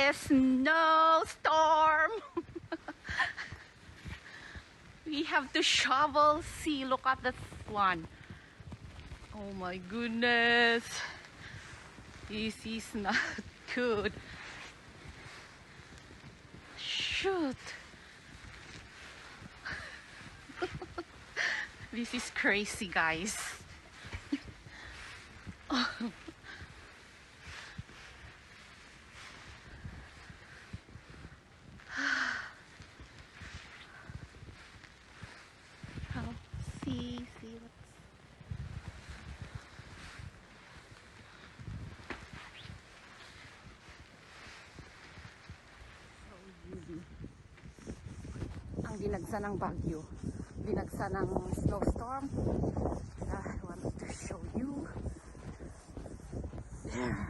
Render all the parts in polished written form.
is snowstorm. We have to shovel. See, look at this one. Oh my goodness. This is not good. Shoot. This is crazy, guys. Oh. Oh, see what's... So easy. Ang dinagsa ng bagyo. Dinagsa ng snowstorm. I wanted to show you. There.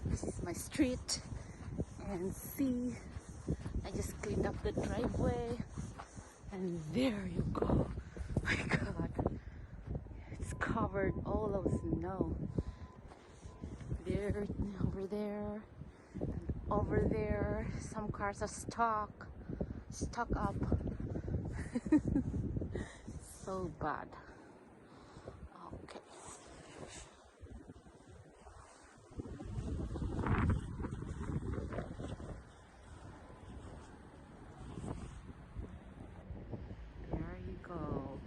This is my street. And see, I just cleaned up the driveway. And there you go. My God. It's covered all of snow. There, over there, and over there. Some cars are stuck up. So bad. Okay. There you go.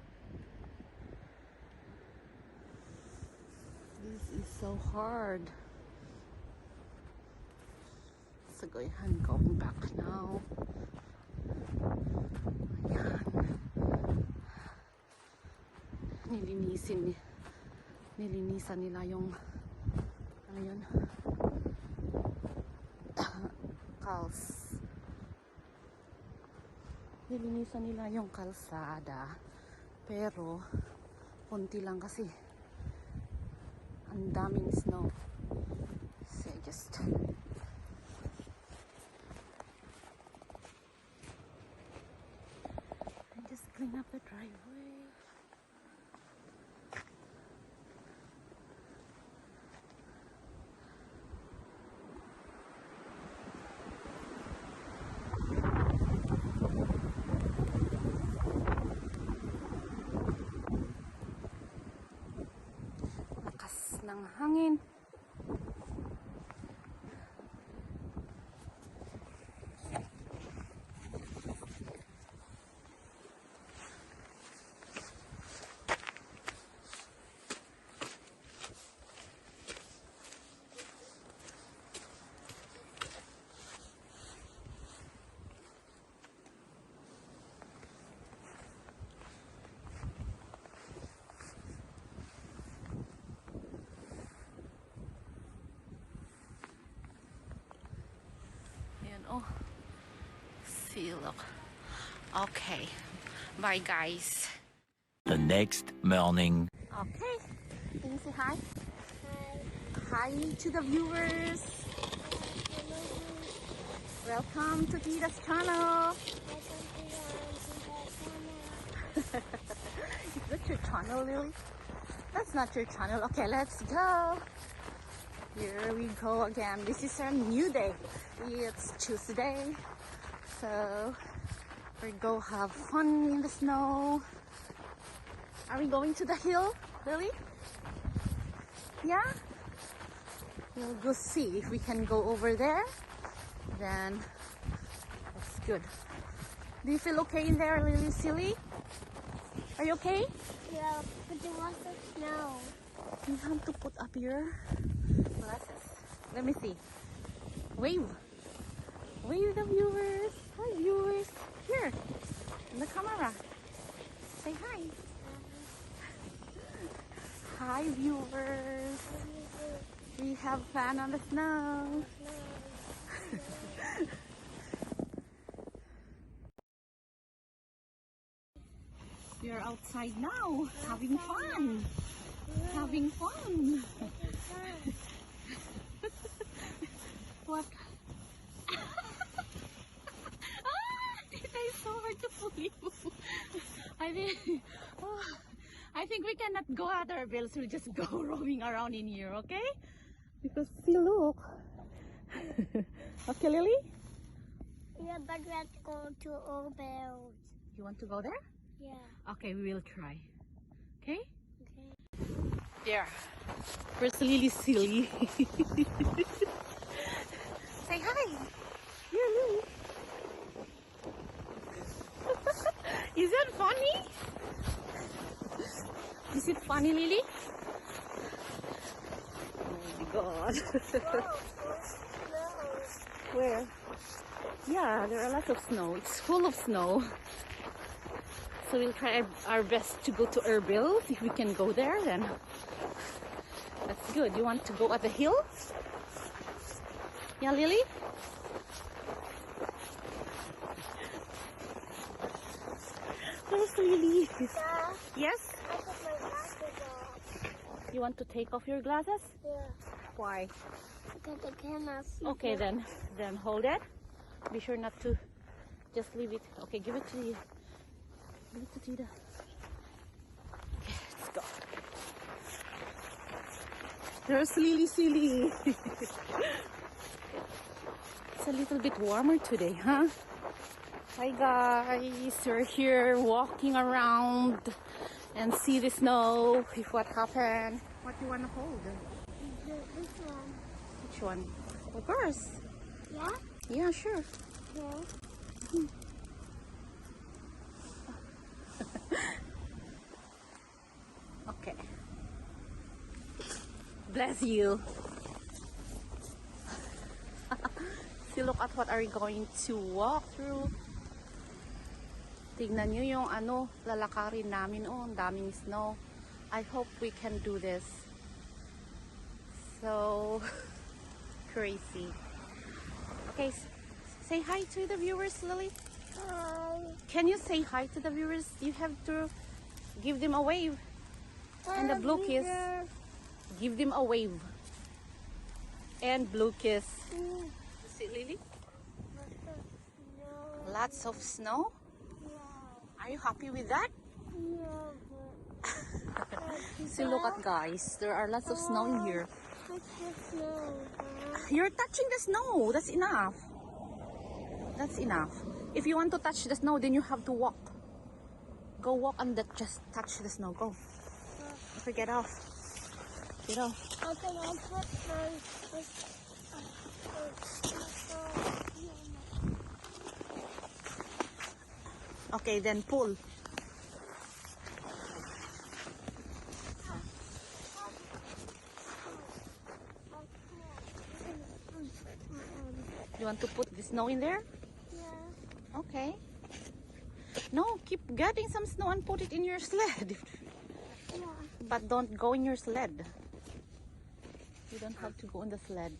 This is so hard. So I'm going back now. Ayan. Nilinisan nila yung ano yun? Kals. Nilinisan nila yung kalsada. Pero konti lang kasi ang daming snow. So I just clean up the driveway. Lakas ng hangin. Oh, see, look. Okay, bye guys. The next morning. Okay, can you say hi? Hi to the viewers. Welcome to Tita's channel. Is that your channel, Lily? That's not your channel. Okay, let's go. Here we go again. This is a new day. It's Tuesday, so we go have fun in the snow. Are we going to the hill, Lily? Yeah? We'll go see if we can go over there. Then that's good. Do you feel okay in there, Lily? Silly? Are you okay? Yeah, but there was some snow. You have to put up your glasses. Let me see. Wave. Wave the viewers. Hi viewers. Here. In the camera. Say hi. Hi viewers. We have fun on the snow. We are outside now, having fun. Having fun. What? It's so hard to pull you. I think we cannot go at our bills. We'll just go roaming around in here, okay? Because see, look. Okay, Lily? Yeah, but let's go to Old. You want to go there? Yeah. Okay, we will try. Okay? Okay. There. Where's Lily silly? Say hi. Here, Lily. Is that funny? Is it funny, Lily? Oh my god. Where? Yeah, there are lots of snow. It's full of snow. So we'll try our best to go to Erbil. If we can go there, then that's good. You want to go at the hill? Yeah, Lily? There's Lily. Yeah. Yes? I put my glasses on. You want to take off your glasses? Yeah. Why? Because I cannot see. Okay, then hold it. Be sure not to just leave it. Okay, give it to you. Give it to Tita. Okay, let's go. There's Lily silly. It's a little bit warmer today, huh? Hi guys, we're here walking around and see the snow. If what happened, what do you want to hold? This one. Which one? Of course. Yeah? Yeah, sure. Okay. Okay. Bless you. See, look at what are we going to walk through. Tignan nyo yung lalakarin namin. Oh, ang daming snow. I hope we can do this. So crazy. Okay, say hi to the viewers, Lily. Hi. Can you say hi to the viewers? You have to give them a wave. And the blue kiss. Give them a wave. And blue kiss. See, Lily? Lots of snow. Are you happy with that? See, look at guys. There are lots of snow in here. You're touching the snow. That's enough. That's enough. If you want to touch the snow, then you have to walk. Go walk and just touch the snow. Go. Okay, get off. Get off. Okay, I'll put Okay, then pull. You want to put the snow in there? Yeah. Okay. No, keep getting some snow and put it in your sled. Yeah. But don't go in your sled. You don't have to go in the sled.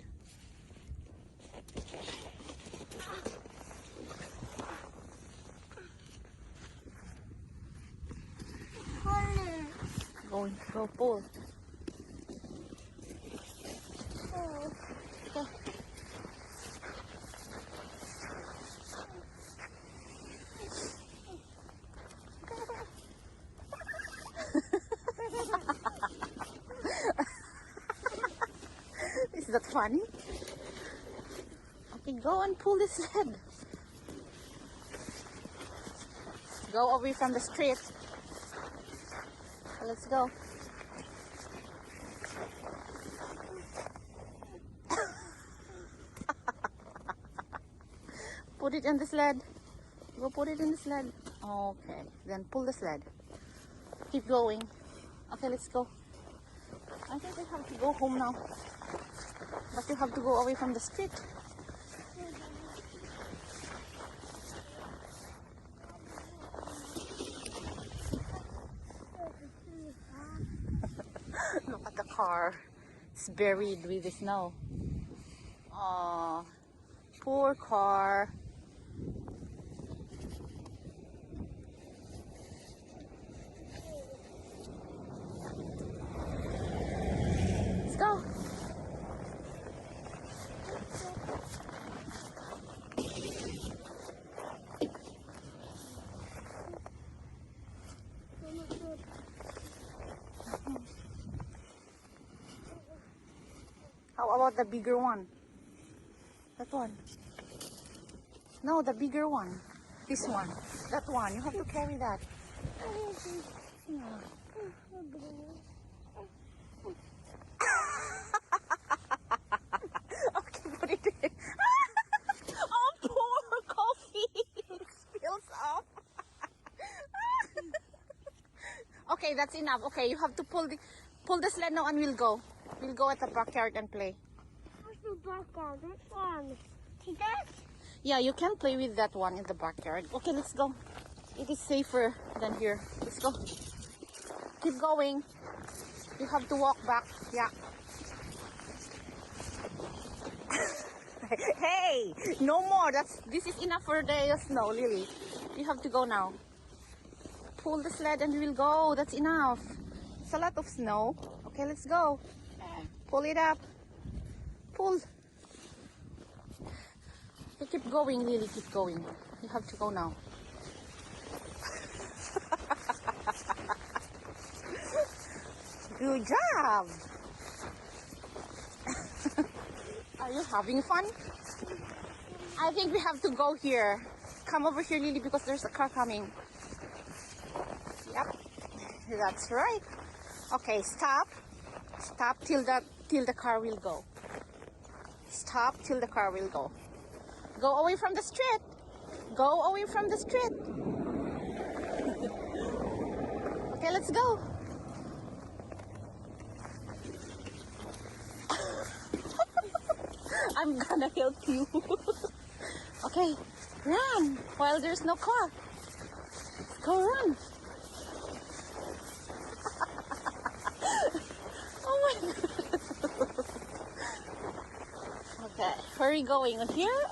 Go pull. Oh. Go. Is that funny? Okay, go and pull the sled. Go away from the street. Let's go. Put it in the sled. Go put it in the sled. Okay, then pull the sled. Keep going. Okay, let's go. I think we have to go home now. But you have to go away from the street. Look at the car. It's buried with the snow. Oh, poor car. Let's go. How about the bigger one? That one. No, the bigger one. This one. That one. You have to carry that. Yeah. Okay, put it in. Oh, poor coffee. It spills off. Okay, that's enough. Okay, you have to pull the sled now and we'll go. We'll go at the backyard and play. What's the backyard? This one. See that? Yeah, you can play with that one in the backyard. Okay, let's go. It is safer than here. Let's go. Keep going. You have to walk back. Yeah. Hey, no more. This is enough for the snow, Lily. You have to go now. Pull the sled and we'll go. That's enough. It's a lot of snow. Okay, let's go. Pull it up. Pull. You keep going, Lily. Keep going. You have to go now. Good job. Are you having fun? I think we have to go here. Come over here, Lily, because there's a car coming. Yep, that's right. Okay, stop. Stop till the car will go. Stop till the car will go. Go away from the street. Go away from the street. Okay, let's go. I'm gonna help you. Okay, run while there's no car. Go run. Oh my God. Okay, where are you going? Here?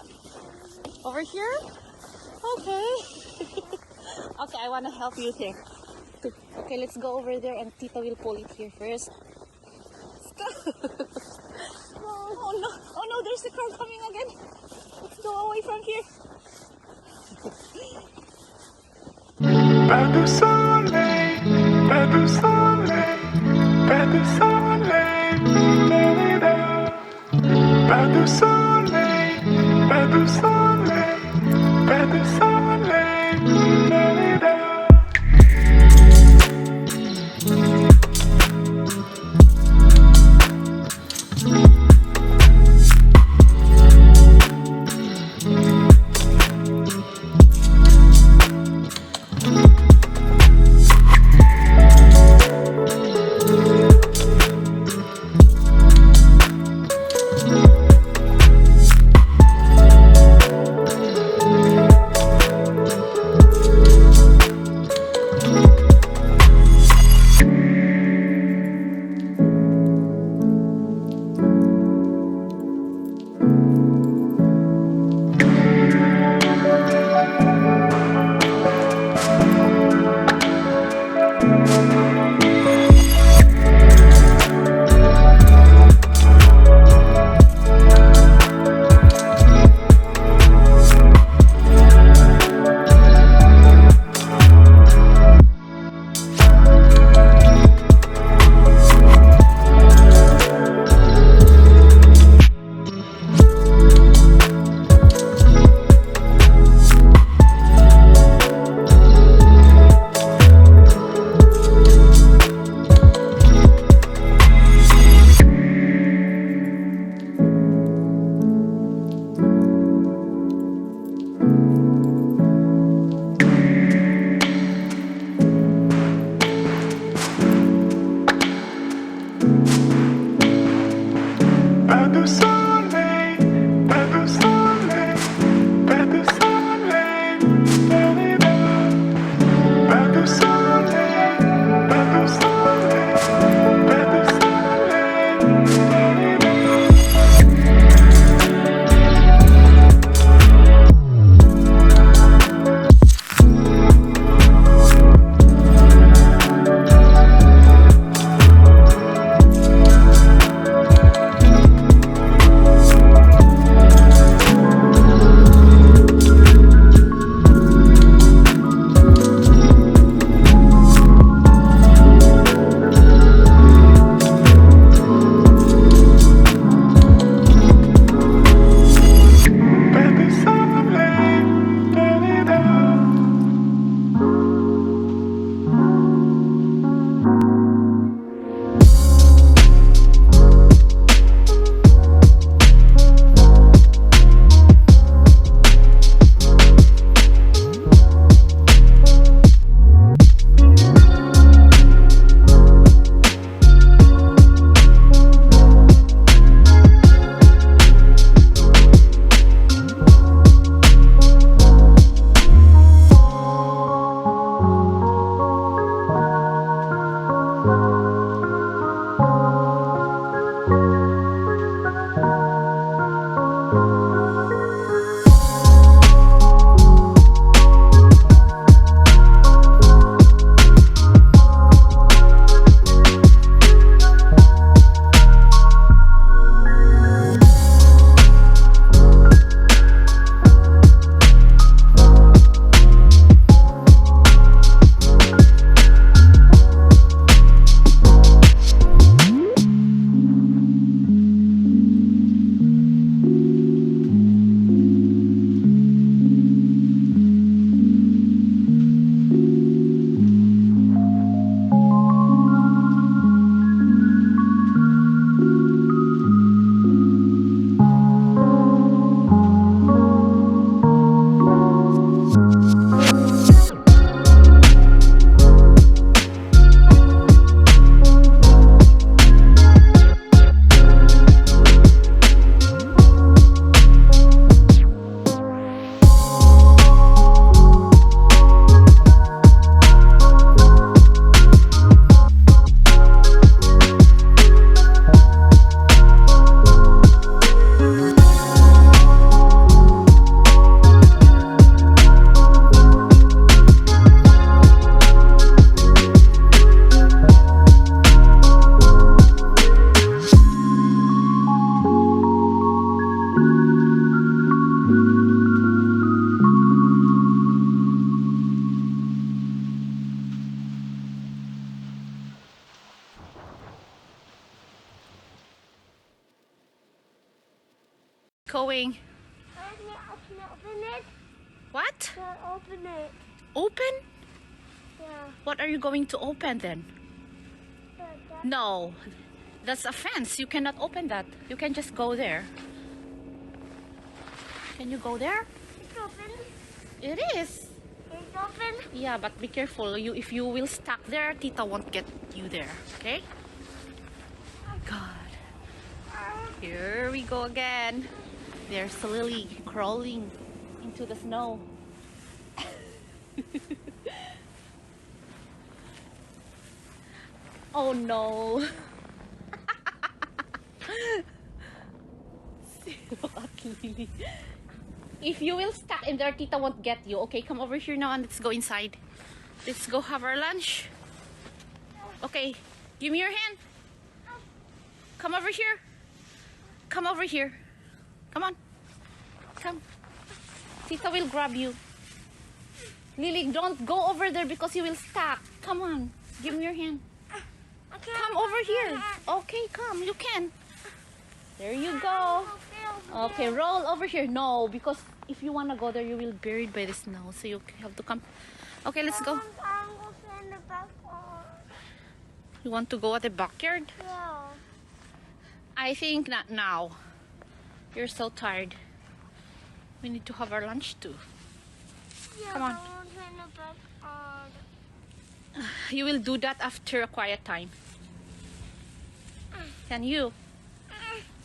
Over here? Okay. Okay, I want to help you here. Okay, let's go over there and Tita will pull it here first. Let's go. Oh no, oh no, there's a car coming again. Let's go away from here. Pas de soleil, pas de soleil, pas de soleil, la-la-la. Pas de soleil, pas de soleil, pas de soleil, la-la-la. open it. Open? Yeah. What are you going to open then? But No, that's a fence. You cannot open that. You can just go there. Can you go there? it's open. It is. It's open. Yeah, but be careful. If you will stuck there, Tita won't get you there. Okay? God. Here we go again. There's Lily crawling into the snow. Oh no. Lily. If you will stuck in there, Tita won't get you. Okay, come over here now and let's go inside. Let's go have our lunch. Okay, give me your hand. Come over here. Come over here. Come on. Come. Tita will grab you. Lily, don't go over there because you will stuck. Come on. Give me your hand. Come over here. Okay, come. You can. There you go. Okay, roll over here. No, because if you want to go there, you will be buried by the snow. So you have to come. Okay, let's go. You want to go at the backyard? Yeah. I think not now. You're so tired. We need to have our lunch too. Yeah, Come on. I want to in the backyard. You will do that after a quiet time. Can you?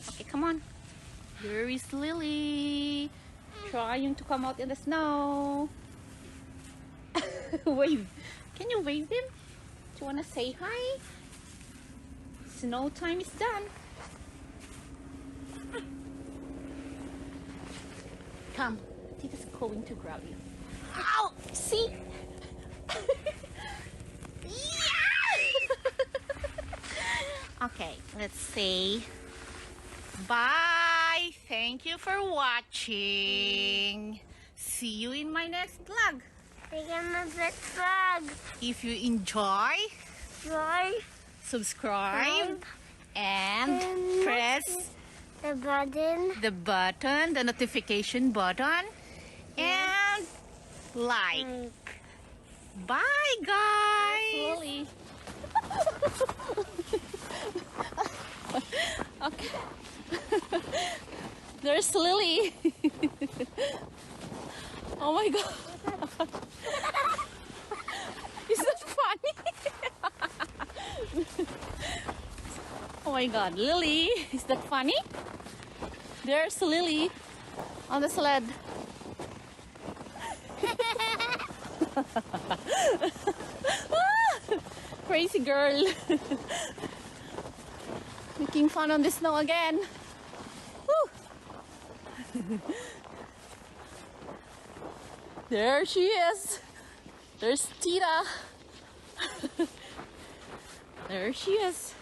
Okay, come on. Here is Lily. Trying to come out in the snow. Wave. Can you wave them? Do you want to say hi? Snow time is done. Come. Tita's going to grab you. Ow! See? Okay, let's say bye. Thank you for watching. See you in my next vlog. Take my big bag. If you enjoy, Joy. subscribe and press The button. the button, the notification button, and like. Bye, guys. Slowly. Okay. There's Lily. Oh my god. Is that funny? Oh my god, Lily. Is that funny? There's Lily on the sled. Crazy girl. Making fun on the snow again. Woo. There she is. There's Tita. There she is.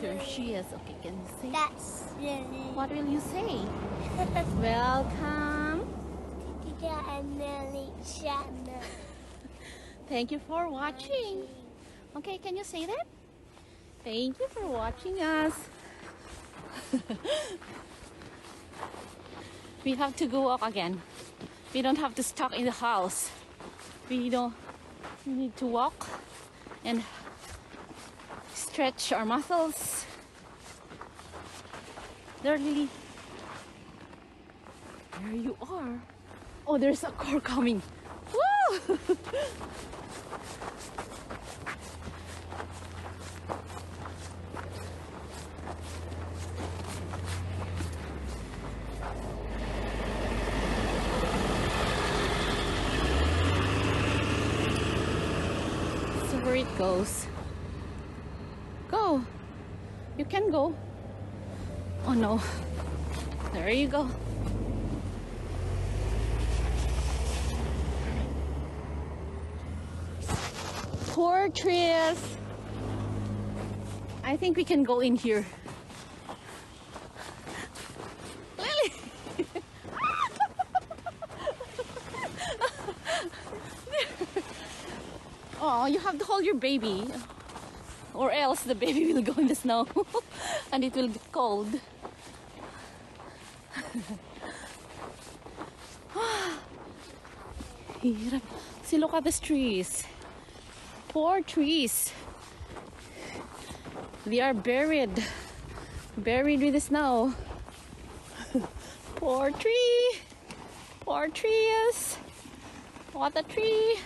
There she is. Okay, can you say? That's Lily. What will you say? Welcome. Tita and Lily channel. Thank you for watching. Okay, can you say that? Thank you for watching us. We have to go walk again. We don't have to stuck in the house. We need to walk and stretch our muscles. There, Lily. There you are. Oh, there's a car coming. Woo! So where it goes. Go. You can go. Oh no. There you go. Poor trees. I think we can go in here. Lily. Oh, you have to hold your baby. or else the baby will go in the snow and it will get cold. Hirap. See, look at these trees. Poor trees. They are buried with the snow. Poor tree. Poor trees. What a tree.